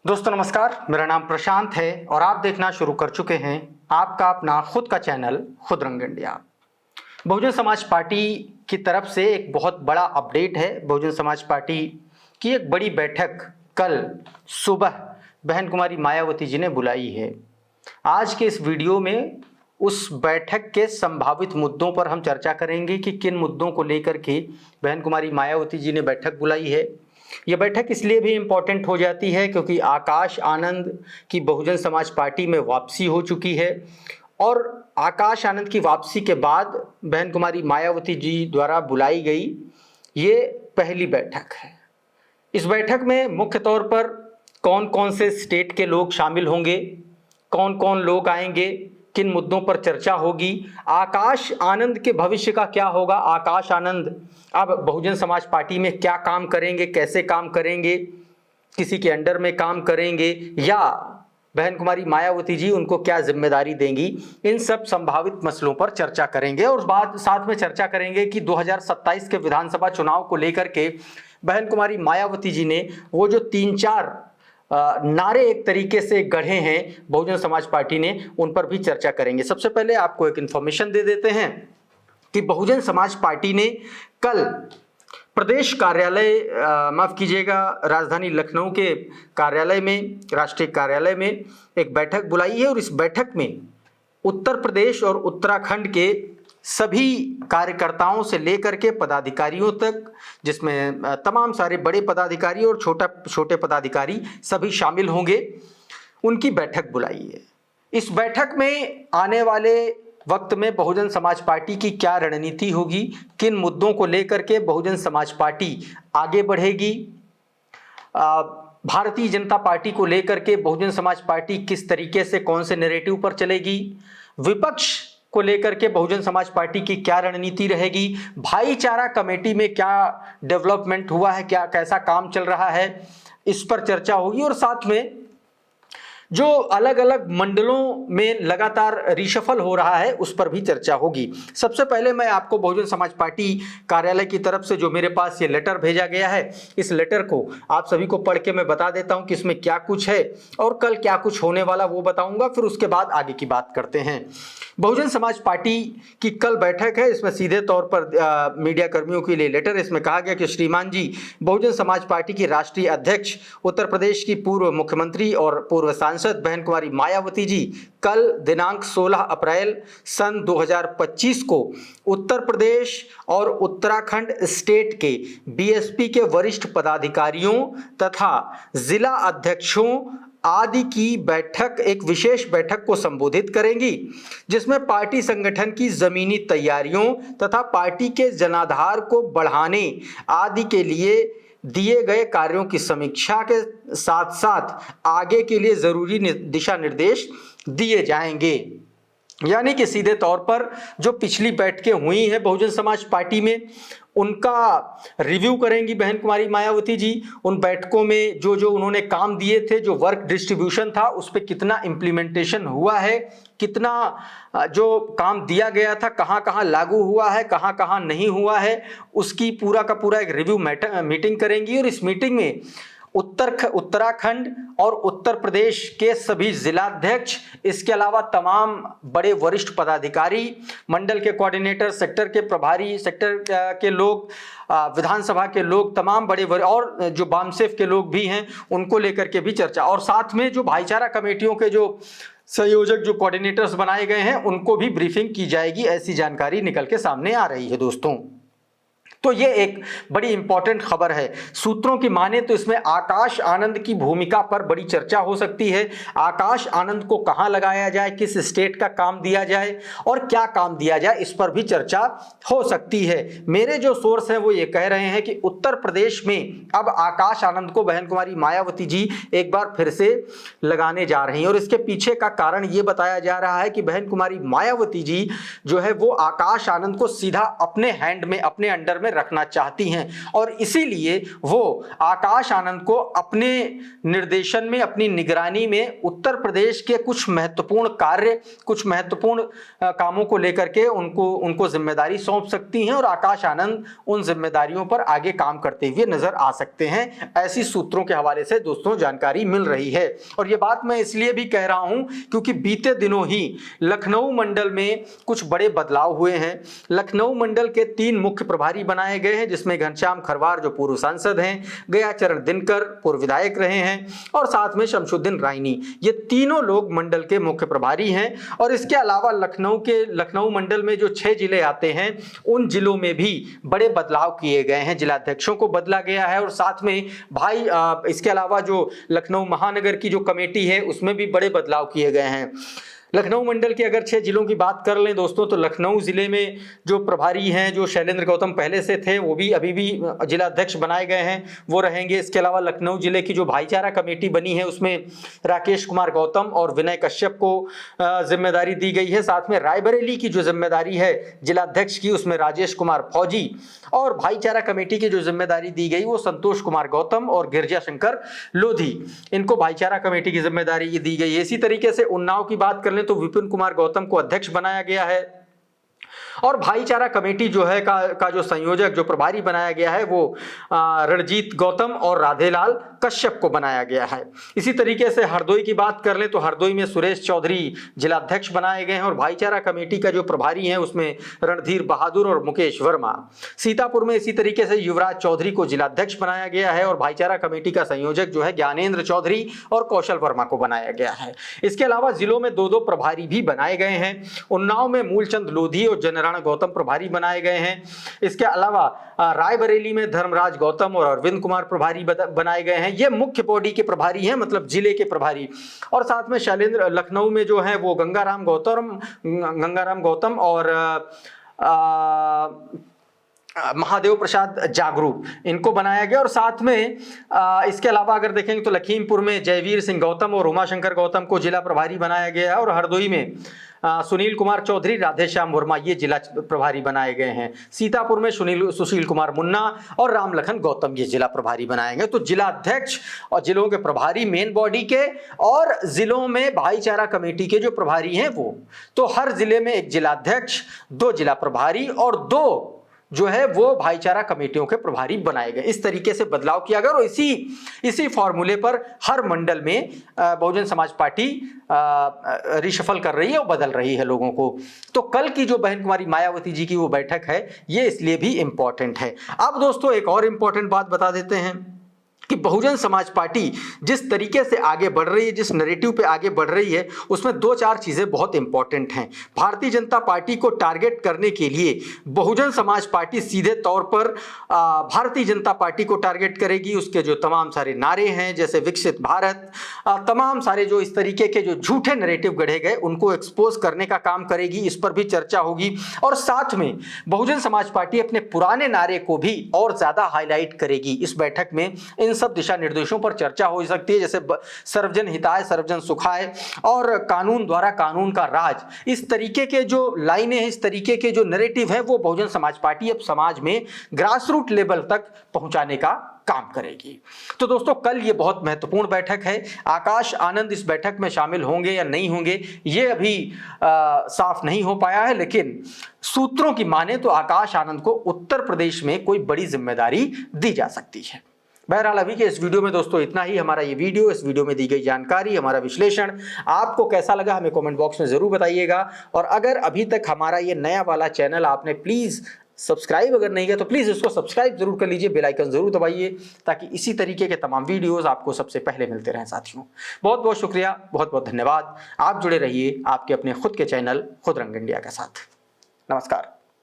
दोस्तों नमस्कार, मेरा नाम प्रशांत है और आप देखना शुरू कर चुके हैं आपका अपना खुद का चैनल खुद रंग इंडिया। बहुजन समाज पार्टी की तरफ से एक बहुत बड़ा अपडेट है। बहुजन समाज पार्टी की एक बड़ी बैठक कल सुबह बहन कुमारी मायावती जी ने बुलाई है। आज के इस वीडियो में उस बैठक के संभावित मुद्दों पर हम चर्चा करेंगे कि किन मुद्दों को लेकर के बहन कुमारी मायावती जी ने बैठक बुलाई है। यह बैठक इसलिए भी इम्पोर्टेंट हो जाती है क्योंकि आकाश आनंद की बहुजन समाज पार्टी में वापसी हो चुकी है और आकाश आनंद की वापसी के बाद बहन कुमारी मायावती जी द्वारा बुलाई गई ये पहली बैठक है। इस बैठक में मुख्य तौर पर कौन कौन से स्टेट के लोग शामिल होंगे, कौन कौन लोग आएंगे, किन मुद्दों पर चर्चा होगी, आकाश आनंद के भविष्य का क्या होगा, आकाश आनंद अब बहुजन समाज पार्टी में क्या काम करेंगे, कैसे काम करेंगे, किसी के अंडर में काम करेंगे या बहन कुमारी मायावती जी उनको क्या जिम्मेदारी देंगी, इन सब संभावित मसलों पर चर्चा करेंगे। और बाद साथ में चर्चा करेंगे कि 2027 के विधानसभा चुनाव को लेकर के बहन कुमारी मायावती जी ने वो जो 3-4 नारे एक तरीके से गढ़े हैं बहुजन समाज पार्टी ने, उन पर भी चर्चा करेंगे। सबसे पहले आपको एक इंफॉर्मेशन दे देते हैं कि बहुजन समाज पार्टी ने कल प्रदेश कार्यालय माफ कीजिएगा राजधानी लखनऊ के कार्यालय में, राष्ट्रीय कार्यालय में एक बैठक बुलाई है और इस बैठक में उत्तर प्रदेश और उत्तराखंड के सभी कार्यकर्ताओं से लेकर के पदाधिकारियों तक, जिसमें तमाम सारे बड़े पदाधिकारी और छोटे पदाधिकारी सभी शामिल होंगे, उनकी बैठक बुलाई है। इस बैठक में आने वाले वक्त में बहुजन समाज पार्टी की क्या रणनीति होगी, किन मुद्दों को लेकर के बहुजन समाज पार्टी आगे बढ़ेगी, भारतीय जनता पार्टी को लेकर के बहुजन समाज पार्टी किस तरीके से कौन से नैरेटिव पर चलेगी, विपक्ष को लेकर के बहुजन समाज पार्टी की क्या रणनीति रहेगी, भाईचारा कमेटी में क्या डेवलपमेंट हुआ है, क्या कैसा काम चल रहा है, इस पर चर्चा होगी। और साथ में जो अलग अलग मंडलों में लगातार रिशफल हो रहा है उस पर भी चर्चा होगी। सबसे पहले मैं आपको बहुजन समाज पार्टी कार्यालय की तरफ से जो मेरे पास ये लेटर भेजा गया है, इस लेटर को आप सभी को पढ़ के मैं बता देता हूं कि इसमें क्या कुछ है और कल क्या कुछ होने वाला वो बताऊंगा, फिर उसके बाद आगे की बात करते हैं। बहुजन समाज पार्टी की कल बैठक है, इसमें सीधे तौर पर मीडिया कर्मियों के लिए लेटर, इसमें कहा गया कि श्रीमान जी, बहुजन समाज पार्टी की राष्ट्रीय अध्यक्ष, उत्तर प्रदेश की पूर्व मुख्यमंत्री और पूर्व सांसद बहन कुमारी मायावती जी कल दिनांक 16 अप्रैल सन 2025 को उत्तर प्रदेश और उत्तराखंड स्टेट के बीएसपी के वरिष्ठ पदाधिकारियों तथा जिला अध्यक्षों आदि की बैठक, एक विशेष बैठक को संबोधित करेंगी, जिसमें पार्टी संगठन की जमीनी तैयारियों तथा पार्टी के जनाधार को बढ़ाने आदि के लिए दिए गए कार्यों की समीक्षा के साथ साथ आगे के लिए जरूरी दिशा निर्देश दिए जाएंगे। यानी कि सीधे तौर पर जो पिछली बैठकें हुई हैं बहुजन समाज पार्टी में, उनका रिव्यू करेंगी बहन कुमारी मायावती जी। उन बैठकों में जो जो उन्होंने काम दिए थे, जो वर्क डिस्ट्रीब्यूशन था, उस पर कितना इम्प्लीमेंटेशन हुआ है, कितना जो काम दिया गया था कहाँ कहाँ लागू हुआ है, कहाँ कहाँ नहीं हुआ है, उसकी पूरा का पूरा एक रिव्यू मीटिंग करेंगी। और इस मीटिंग में उत्तराखंड और उत्तर प्रदेश के सभी जिलाध्यक्ष, इसके अलावा तमाम बड़े वरिष्ठ पदाधिकारी, मंडल के कोऑर्डिनेटर, सेक्टर के प्रभारी, सेक्टर के लोग, विधानसभा के लोग, तमाम बड़े और जो बामसेफ के लोग भी हैं, उनको लेकर के भी चर्चा। और साथ में जो भाईचारा कमेटियों के जो संयोजक, जो कोऑर्डिनेटर्स बनाए गए हैं, उनको भी ब्रीफिंग की जाएगी, ऐसी जानकारी निकल के सामने आ रही है दोस्तों। तो ये एक बड़ी इंपॉर्टेंट खबर है। सूत्रों की माने तो इसमें आकाश आनंद की भूमिका पर बड़ी चर्चा हो सकती है। आकाश आनंद को कहां लगाया जाए, किस स्टेट का काम दिया जाए और क्या काम दिया जाए, इस पर भी चर्चा हो सकती है। मेरे जो सोर्स हैं वो ये कह रहे हैं कि उत्तर प्रदेश में अब आकाश आनंद को बहन कुमारी मायावती जी एक बार फिर से लगाने जा रही हैं और इसके पीछे का कारण ये बताया जा रहा है कि बहन कुमारी मायावती जी जो है वो आकाश आनंद को सीधा अपने हैंड में, अपने अंडर में रखना चाहती हैं और इसीलिए वो आकाश आनंद को अपने निर्देशन में, अपनी निगरानी में उत्तर प्रदेश के कुछ महत्वपूर्ण कार्य, कुछ महत्वपूर्ण कामों को लेकर के उनको जिम्मेदारी सौंप सकती हैं और आकाश आनंद उन जिम्मेदारियों पर आगे काम करते हुए नजर आ सकते हैं। ऐसी सूत्रों के हवाले से दोस्तों जानकारी मिल रही है। और ये बात मैं इसलिए भी कह रहा हूं क्योंकि बीते दिनों ही लखनऊ मंडल में कुछ बड़े बदलाव हुए हैं। लखनऊ मंडल के 3 मुख्य प्रभारी बनाए गए हैं, जिसमें घनश्याम खरवार जो पूर्व सांसद हैं, गयाचरण दिनकर पूर्व विधायक रहे हैं और साथ में शमशुद्दीन रायनी, ये तीनों लोग मंडल के मुख्य प्रभारी हैं। और इसके अलावा लखनऊ मंडल में जो 6 जिले आते हैं उन जिलों में भी बड़े बदलाव किए गए हैं, जिलाध्यक्षों को बदला गया है और साथ में इसके अलावा जो लखनऊ महानगर की जो कमेटी है उसमें भी बड़े बदलाव किए गए हैं। लखनऊ मंडल के अगर 6 जिलों की बात कर लें दोस्तों, तो लखनऊ जिले में जो प्रभारी हैं, जो शैलेंद्र गौतम पहले से थे, वो भी अभी भी जिलाध्यक्ष बनाए गए हैं, वो रहेंगे। इसके अलावा लखनऊ जिले की जो भाईचारा कमेटी बनी है उसमें राकेश कुमार गौतम और विनय कश्यप को जिम्मेदारी दी गई है। साथ में रायबरेली की जो जिम्मेदारी है जिलाध्यक्ष की, उसमें राजेश कुमार फौजी, और भाईचारा कमेटी की जो जिम्मेदारी दी गई वो संतोष कुमार गौतम और गिरजा शंकर लोधी, इनको भाईचारा कमेटी की जिम्मेदारी दी गई है। इसी तरीके से उन्नाव की बात कर लें तो विपिन कुमार गौतम को अध्यक्ष बनाया गया है और भाईचारा कमेटी जो है का जो संयोजक, जो प्रभारी बनाया गया है वो रणजीत गौतम और राधेलाल कश्यप को बनाया गया है। इसी तरीके से हरदोई की बात कर लें तो हरदोई में सुरेश चौधरी जिलाध्यक्ष बनाए गए हैं और भाईचारा कमेटी का जो प्रभारी है उसमें रणधीर बहादुर और मुकेश वर्मा। सीतापुर में इसी तरीके से युवराज चौधरी को जिलाध्यक्ष बनाया गया है और भाईचारा कमेटी का संयोजक जो है ज्ञानेंद्र चौधरी और कौशल वर्मा को बनाया गया है। इसके अलावा जिलों में 2-2 प्रभारी भी बनाए गए हैं। उन्नाव में मूलचंद लोधी और जनराणा गौतम प्रभारी बनाए गए हैं। इसके अलावा रायबरेली में धर्मराज गौतम और अरविंद कुमार प्रभारी बनाए गए हैं। ये मुख्य बॉडी के प्रभारी हैं, मतलब जिले के प्रभारी। और साथ में शैलेंद्र, लखनऊ में जो है वो गंगाराम गौतम और महादेव प्रसाद जागरूक, इनको बनाया गया। और साथ में इसके अलावा अगर देखेंगे तो लखीमपुर में जयवीर सिंह गौतम और उमाशंकर गौतम को जिला प्रभारी बनाया गया है और हरदोई में सुनील कुमार चौधरी, राधेश्याम वर्मा ये जिला प्रभारी बनाए गए हैं। सीतापुर में सुशील कुमार मुन्ना और रामलखन गौतम ये जिला प्रभारी बनाए गए। तो जिलाध्यक्ष और जिलों के प्रभारी मेन बॉडी के, और जिलों में भाईचारा कमेटी के जो प्रभारी हैं वो, तो हर जिले में 1 जिलाध्यक्ष, 2 जिला प्रभारी और 2 जो है वो भाईचारा कमेटियों के प्रभारी बनाए गए। इस तरीके से बदलाव किया गया और इसी फॉर्मूले पर हर मंडल में बहुजन समाज पार्टी रिशफल कर रही है और बदल रही है लोगों को। तो कल की जो बहन कुमारी मायावती जी की वो बैठक है, ये इसलिए भी इंपॉर्टेंट है। अब दोस्तों एक और इंपॉर्टेंट बात बता देते हैं कि बहुजन समाज पार्टी जिस तरीके से आगे बढ़ रही है, जिस नैरेटिव पे आगे बढ़ रही है, उसमें 2-4 चीजें बहुत इंपॉर्टेंट हैं। भारतीय जनता पार्टी को टारगेट करने के लिए बहुजन समाज पार्टी सीधे तौर पर भारतीय जनता पार्टी को टारगेट करेगी। उसके जो तमाम सारे नारे हैं, जैसे विकसित भारत, तमाम सारे जो इस तरीके के जो झूठे नैरेटिव गढ़े गए उनको एक्सपोज करने का काम करेगी। इस पर भी चर्चा होगी और साथ में बहुजन समाज पार्टी अपने पुराने नारे को भी और ज्यादा हाईलाइट करेगी। इस बैठक में इन सब दिशा निर्देशों पर चर्चा हो सकती है, जैसे सर्वजन हिताय सर्वजन सुखाय और कानून द्वारा कानून का राज। इस तरीके के जो लाइनें हैं, इस तरीके के जो नैरेटिव है, वो बहुजन समाज पार्टी अब समाज में ग्रास रूट लेवल तक पहुंचाने का काम करेगी। तो दोस्तों कल ये बहुत महत्वपूर्ण बैठक है। आकाश आनंद इस बैठक में शामिल होंगे या नहीं होंगे ये अभी साफ नहीं हो पाया है, लेकिन सूत्रों की माने तो आकाश आनंद को उत्तर प्रदेश में कोई बड़ी जिम्मेदारी दी जा सकती है। बहरहाल अभी के इस वीडियो में दोस्तों इतना ही। हमारा ये वीडियो, इस वीडियो में दी गई जानकारी, हमारा विश्लेषण आपको कैसा लगा हमें कमेंट बॉक्स में जरूर बताइएगा। और अगर अभी तक हमारा ये नया वाला चैनल आपने प्लीज सब्सक्राइब अगर नहीं किया तो प्लीज इसको सब्सक्राइब जरूर कर लीजिए, बेल आइकन जरूर दबाइए ताकि इसी तरीके के तमाम वीडियोस आपको सबसे पहले मिलते रहें। साथियों बहुत बहुत शुक्रिया, बहुत बहुत धन्यवाद। आप जुड़े रहिए आपके अपने खुद के चैनल खुद रंग इंडिया के साथ। नमस्कार।